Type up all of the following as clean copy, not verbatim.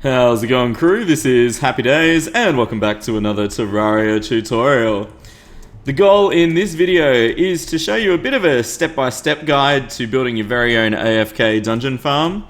How's it going, crew? This is Happy Days, and welcome back to another Terraria tutorial. The goal in this video is to show you a bit of a step-by-step guide to building your very own AFK dungeon farm.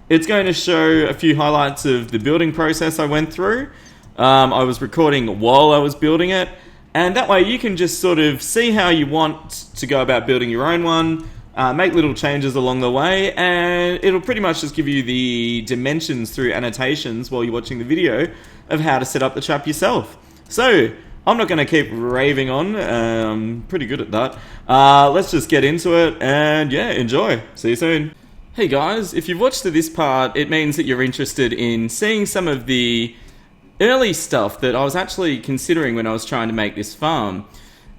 It's going to show a few highlights of the building process I went through. I was recording while I was building it, and that way you can just sort of see how you want to go about building your own one. Make little changes along the way, and it'll pretty much just give you the dimensions through annotations while you're watching the video of how to set up the trap yourself. So, I'm not going to keep raving on, I'm pretty good at that. Let's just get into it, and yeah, enjoy. See you soon. Hey guys, if you've watched to this part, it means that you're interested in seeing some of the early stuff that I was actually considering when I was trying to make this farm.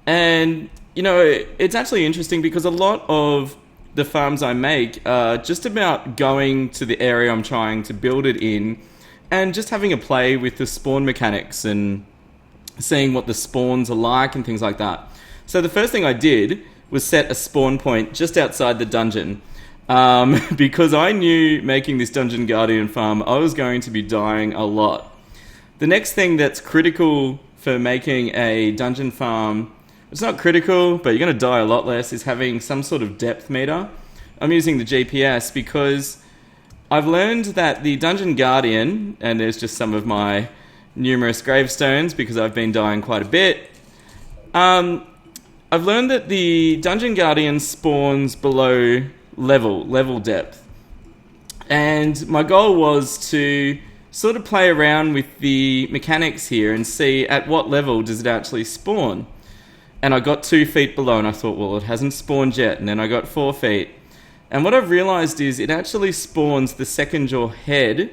And you know, it's actually interesting because a lot of the farms I make are just about going to the area I'm trying to build it in and just having a play with the spawn mechanics and seeing what the spawns are like and things like that. So the first thing I did was set a spawn point just outside the dungeon because I knew making this Dungeon Guardian farm I was going to be dying a lot. The next thing that's critical for making a dungeon farm, it's not critical, but you're going to die a lot less, is having some sort of depth meter. I'm using the GPS because I've learned that the Dungeon Guardian, and there's just some of my numerous gravestones because I've been dying quite a bit. I've learned that the Dungeon Guardian spawns below level depth. And my goal was to sort of play around with the mechanics here and see at what level does it actually spawn. And I got 2 feet below and I thought, well, it hasn't spawned yet. And then I got 4 feet. And what I've realized is it actually spawns the second your head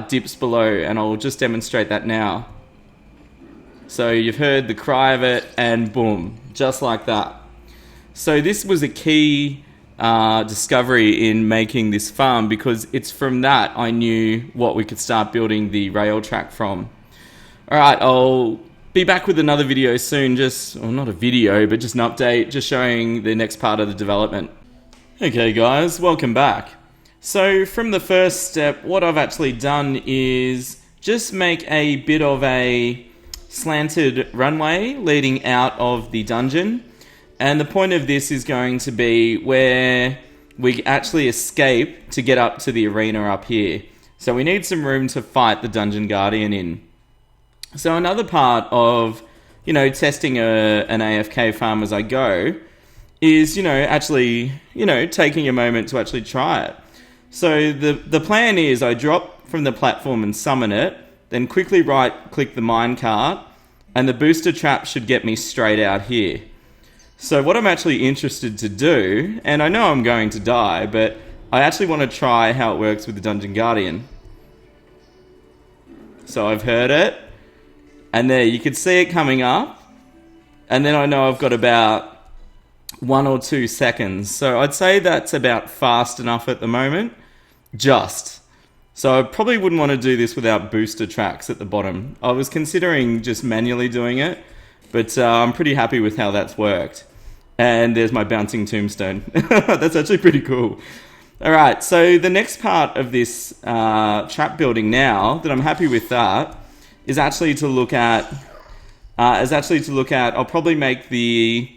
dips below. And I'll just demonstrate that now. So you've heard the cry of it and boom, just like that. So this was a key discovery in making this farm because it's from that I knew what we could start building the rail track from. Alright, I'll be back with another video soon, not a video, but just an update, just showing the next part of the development. Okay guys, welcome back. So from the first step, what I've actually done is just make a bit of a slanted runway leading out of the dungeon. And the point of this is going to be where we actually escape to get up to the arena up here. So we need some room to fight the Dungeon Guardian in. So another part of, testing an AFK farm as I go is, actually, taking a moment to actually try it. So the plan is I drop from the platform and summon it, then quickly right-click the minecart, and the booster trap should get me straight out here. So what I'm actually interested to do, and I know I'm going to die, but I actually want to try how it works with the Dungeon Guardian. So I've heard it. And there, you can see it coming up. And then I know I've got about 1 or 2 seconds. So I'd say that's about fast enough at the moment. Just. So I probably wouldn't want to do this without booster tracks at the bottom. I was considering just manually doing it. But I'm pretty happy with how that's worked. And there's my bouncing tombstone. That's actually pretty cool. Alright, so the next part of this trap building now, that I'm happy with that, is actually to look at, I'll probably make the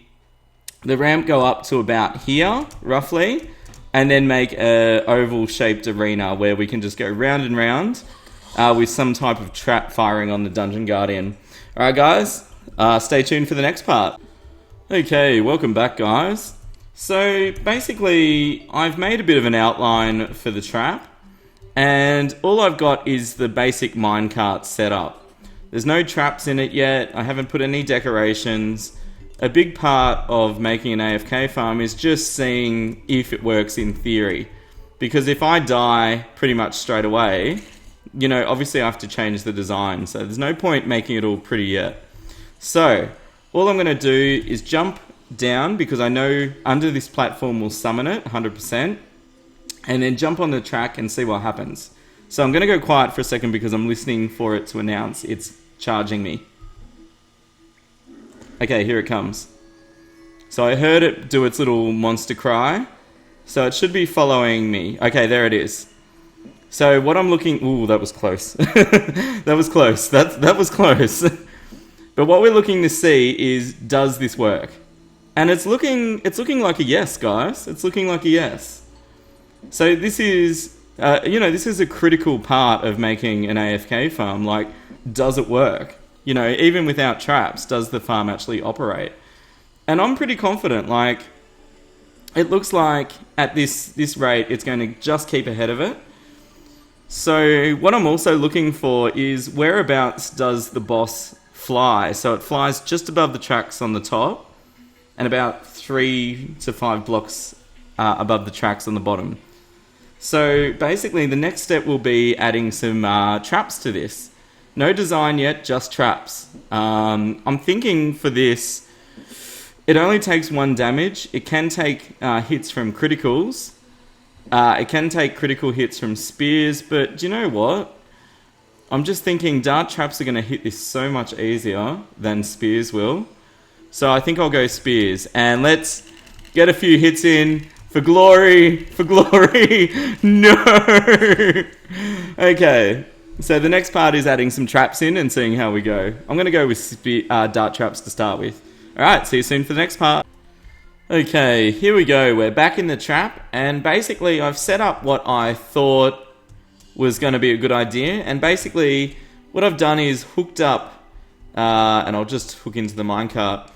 ramp go up to about here, roughly, and then make a oval-shaped arena where we can just go round and round with some type of trap firing on the Dungeon Guardian. Alright guys, stay tuned for the next part. Okay, welcome back guys. So basically, I've made a bit of an outline for the trap, and all I've got is the basic minecart setup. There's no traps in it yet, I haven't put any decorations. A big part of making an AFK farm is just seeing if it works in theory. Because if I die pretty much straight away, obviously I have to change the design, so there's no point making it all pretty yet. So, all I'm going to do is jump down, because I know under this platform will summon it, 100%, and then jump on the track and see what happens. So I'm going to go quiet for a second because I'm listening for it to announce it's charging me. Okay, here it comes. So I heard it do its little monster cry. So it should be following me. Okay, there it is. So what I'm looking... Ooh, that was close. That was close. That was close. But what we're looking to see is, does this work? And it's looking like a yes, guys. It's looking like a yes. So this is, this is a critical part of making an AFK farm. Like, does it work? Even without traps, does the farm actually operate? And I'm pretty confident. Like, it looks like at this rate, it's going to just keep ahead of it. So what I'm also looking for is, whereabouts does the boss fly? So it flies just above the tracks on the top, and about 3 to 5 blocks above the tracks on the bottom. So basically the next step will be adding some traps to this. No design yet, just traps. I'm thinking for this, it only takes 1 damage. It can take hits from criticals. It can take critical hits from spears, but do you know what? I'm just thinking dart traps are going to hit this so much easier than spears will. So I think I'll go spears. And let's get a few hits in for glory. For glory. No. Okay. So the next part is adding some traps in and seeing how we go. I'm going to go with dart traps to start with. Alright, see you soon for the next part. Okay, here we go. We're back in the trap. And basically I've set up what I thought was going to be a good idea. And basically what I've done is hooked up, and I'll just hook into the minecart.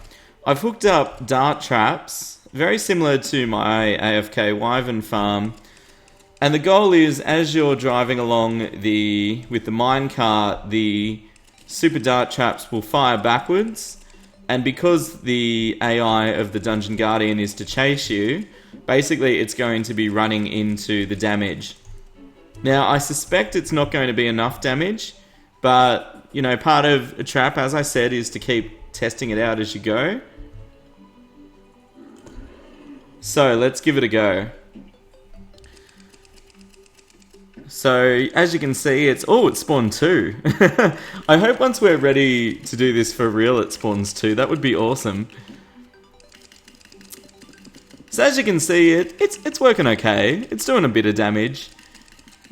I've hooked up dart traps, very similar to my AFK Wyvern farm. And the goal is, as you're driving along with the minecart, the super dart traps will fire backwards. And because the AI of the Dungeon Guardian is to chase you, basically it's going to be running into the damage. Now, I suspect it's not going to be enough damage, but, part of a trap, as I said, is to keep testing it out as you go. So, let's give it a go. So, as you can see, it spawned 2. I hope once we're ready to do this for real, it spawns 2. That would be awesome. So, as you can see, it's working okay. It's doing a bit of damage.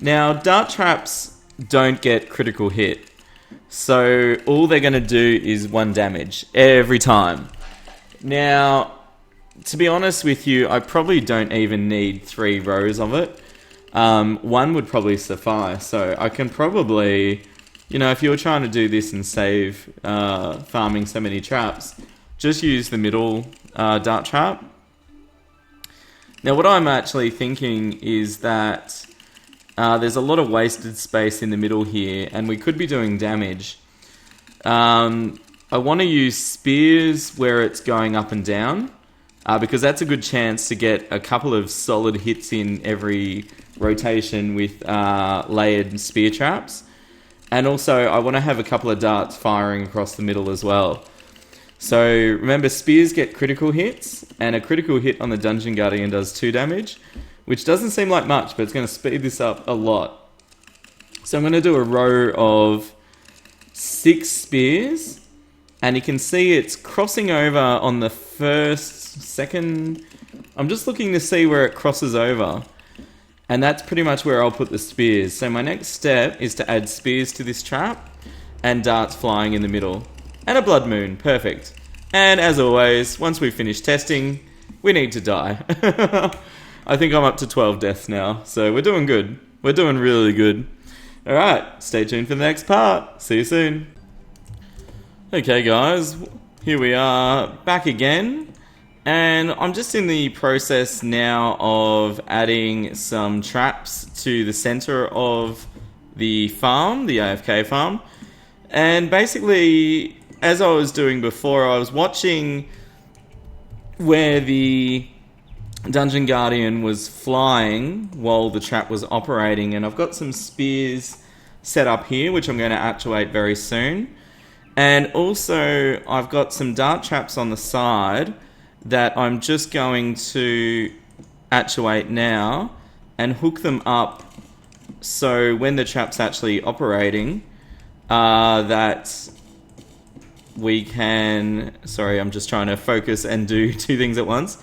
Now, dart traps don't get critical hit. So, all they're going to do is 1 damage every time. Now, to be honest with you, I probably don't even need 3 rows of it. 1 would probably suffice. So I can probably, if you were trying to do this and save farming so many traps, just use the middle dart trap. Now what I'm actually thinking is that there's a lot of wasted space in the middle here, and we could be doing damage. I want to use spears where it's going up and down, because that's a good chance to get a couple of solid hits in every rotation with layered spear traps. And also I want to have a couple of darts firing across the middle as well. So remember, spears get critical hits, and a critical hit on the Dungeon Guardian does 2 damage, which doesn't seem like much, but it's going to speed this up a lot. So I'm going to do a row of 6 spears, and you can see it's crossing over on the first, second. I'm just looking to see where it crosses over. And that's pretty much where I'll put the spears. So my next step is to add spears to this trap, and darts flying in the middle. And a blood moon, perfect. And as always, once we finish testing, we need to die. I think I'm up to 12 deaths now, so we're doing good. We're doing really good. Alright, stay tuned for the next part. See you soon. Okay guys, here we are back again. And I'm just in the process now of adding some traps to the center of the farm, the AFK farm. And basically, as I was doing before, I was watching where the Dungeon Guardian was flying while the trap was operating. And I've got some spears set up here, which I'm going to actuate very soon. And also, I've got some dart traps on the side that I'm just going to actuate now and hook them up so when the trap's actually operating, that we can... Sorry, I'm just trying to focus and do 2 things at once.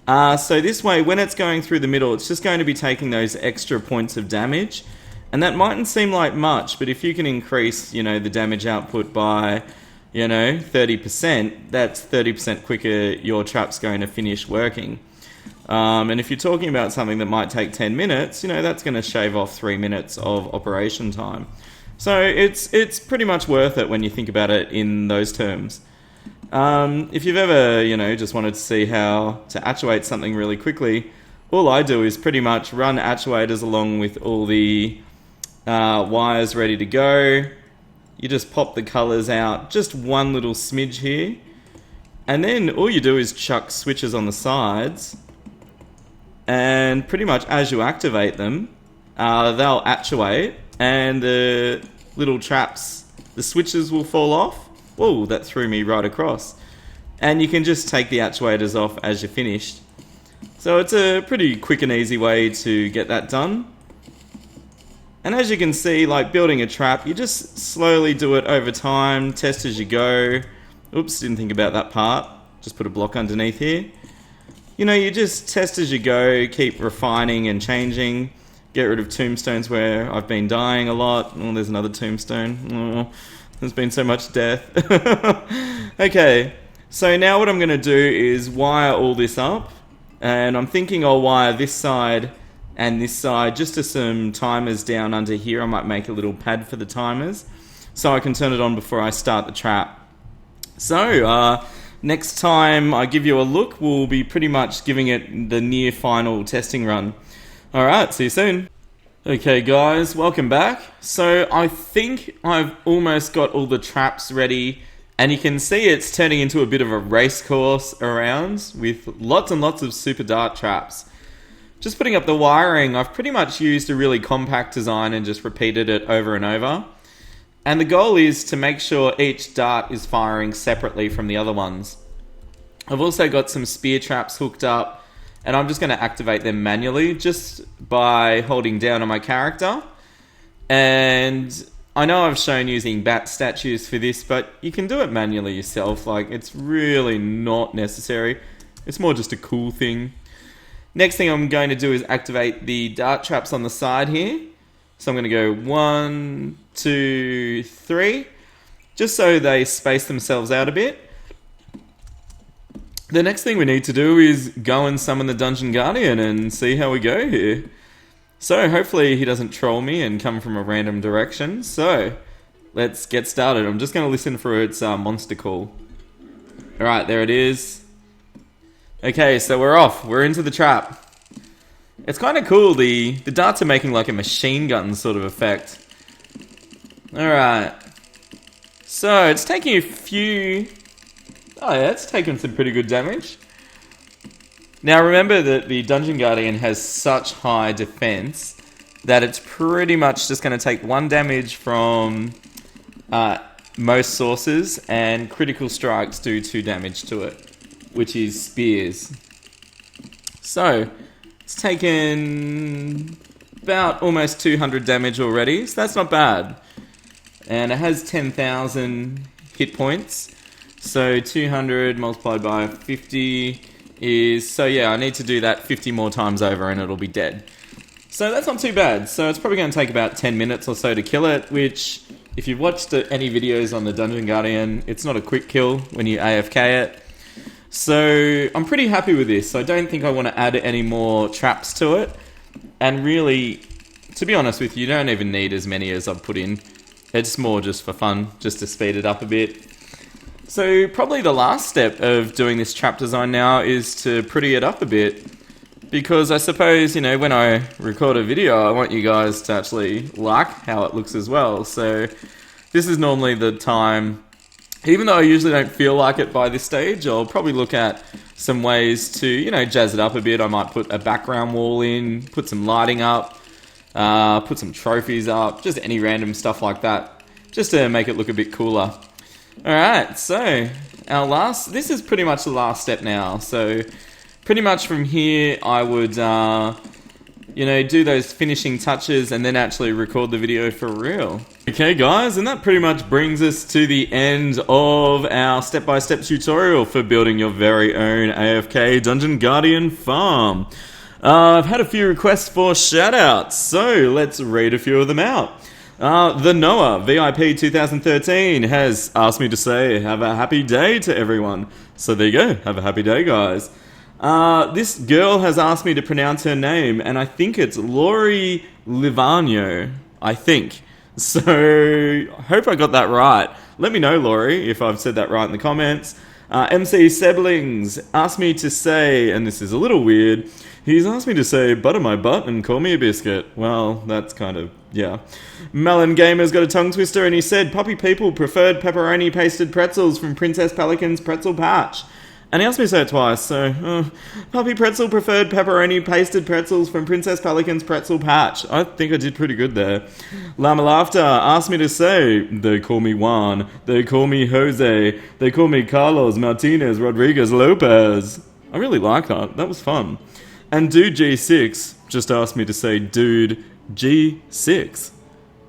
So this way, when it's going through the middle, it's just going to be taking those extra points of damage, And that mightn't seem like much, but if you can increase, the damage output by, 30%, that's 30% quicker your trap's going to finish working. And if you're talking about something that might take 10 minutes, that's going to shave off 3 minutes of operation time. So it's pretty much worth it when you think about it in those terms. If you've ever, just wanted to see how to actuate something really quickly, all I do is pretty much run actuators along with all the wires ready to go. You just pop the colors out, just one little smidge here. And then all you do is chuck switches on the sides. And pretty much as you activate them, they'll actuate. And the little traps, the switches will fall off. Whoa, that threw me right across. And you can just take the actuators off as you're finished. So it's a pretty quick and easy way to get that done. And as you can see, like building a trap, you just slowly do it over time, test as you go. Oops, didn't think about that part. Just put a block underneath here. You just test as you go, keep refining and changing. Get rid of tombstones where I've been dying a lot. Oh, there's another tombstone. Oh, there's been so much death. Okay, so now what I'm going to do is wire all this up. And I'm thinking I'll wire this side and this side just to some timers down under here. I might make a little pad for the timers so I can turn it on before I start the trap. So, next time I give you a look, we'll be pretty much giving it the near final testing run. Alright, see you soon. Okay guys, welcome back. So I think I've almost got all the traps ready, and you can see it's turning into a bit of a race course around with lots and lots of super dart traps. Just putting up the wiring, I've pretty much used a really compact design and just repeated it over and over. And the goal is to make sure each dart is firing separately from the other ones. I've also got some spear traps hooked up, and I'm just going to activate them manually just by holding down on my character. And I know I've shown using bat statues for this, but you can do it manually yourself. Like, it's really not necessary. It's more just a cool thing. Next thing I'm going to do is activate the dart traps on the side here. So I'm going to go 1, 2, 3, just so they space themselves out a bit. The next thing we need to do is go and summon the Dungeon Guardian and see how we go here. So hopefully he doesn't troll me and come from a random direction. So let's get started. I'm just going to listen for its monster call. Alright, there it is. Okay, so we're off. We're into the trap. It's kind of cool. The darts are making like a machine gun sort of effect. Alright. So it's taking a few... Oh yeah, it's taking some pretty good damage. Now remember that the Dungeon Guardian has such high defense that it's pretty much just going to take 1 damage from most sources, and critical strikes do 2 damage to it, which is spears. So it's taken about almost 200 damage already, so that's not bad. And it has 10,000 hit points. So 200 multiplied by 50 is... So yeah, I need to do that 50 more times over and it'll be dead. So that's not too bad. So it's probably going to take about 10 minutes or so to kill it, which, if you've watched any videos on the Dungeon Guardian, it's not a quick kill when you AFK it. So I'm pretty happy with this. I don't think I want to add any more traps to it. And really, to be honest with you, you don't even need as many as I've put in. It's more just for fun, just to speed it up a bit. So probably the last step of doing this trap design now is to pretty it up a bit. Because I suppose, when I record a video, I want you guys to actually like how it looks as well. So this is normally the time, even though I usually don't feel like it by this stage, I'll probably look at some ways to, jazz it up a bit. I might put a background wall in, put some lighting up, put some trophies up, just any random stuff like that, just to make it look a bit cooler. Alright, so this is pretty much the last step now. So pretty much from here I would, do those finishing touches and then actually record the video for real. Okay guys, and that pretty much brings us to the end of our step-by-step tutorial for building your very own AFK Dungeon Guardian Farm. I've had a few requests for shoutouts, so let's read a few of them out. The Noah VIP 2013 has asked me to say have a happy day to everyone. So there you go, have a happy day, guys. This girl has asked me to pronounce her name, and I think it's Lori Livano, I think. So, hope I got that right. Let me know, Laurie, if I've said that right in the comments. MC Seblings asked me to say, and this is a little weird, he's asked me to say, butter my butt and call me a biscuit. Well, that's kind of, yeah. Melon Gamer's got a tongue twister, and he said, Puppy People preferred pepperoni pasted pretzels from Princess Pelican's Pretzel Patch. And he asked me to say it twice, so... Puppy Pretzel preferred pepperoni pasted pretzels from Princess Pelican's Pretzel Patch. I think I did pretty good there. Llama Laughter asked me to say, they call me Juan, they call me Jose, they call me Carlos Martinez Rodriguez Lopez. I really like that. That was fun. And Dude G6 just asked me to say Dude G6.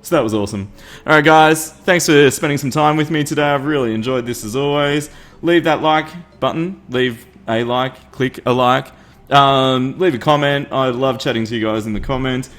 So that was awesome. Alright guys, thanks for spending some time with me today. I've really enjoyed this as always. Leave that like button, leave a like, click a like, leave a comment. I love chatting to you guys in the comment.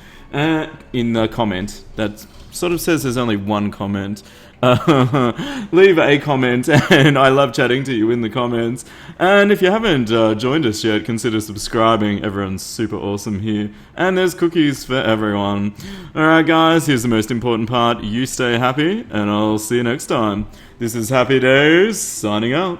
That sort of says there's only one comment. Leave a comment, and I love chatting to you in the comments. And if you haven't joined us yet, consider subscribing. Everyone's super awesome here, and there's cookies for everyone. Alright guys, here's the most important part. You stay happy, and I'll see you next time. This is Happy Days, signing out.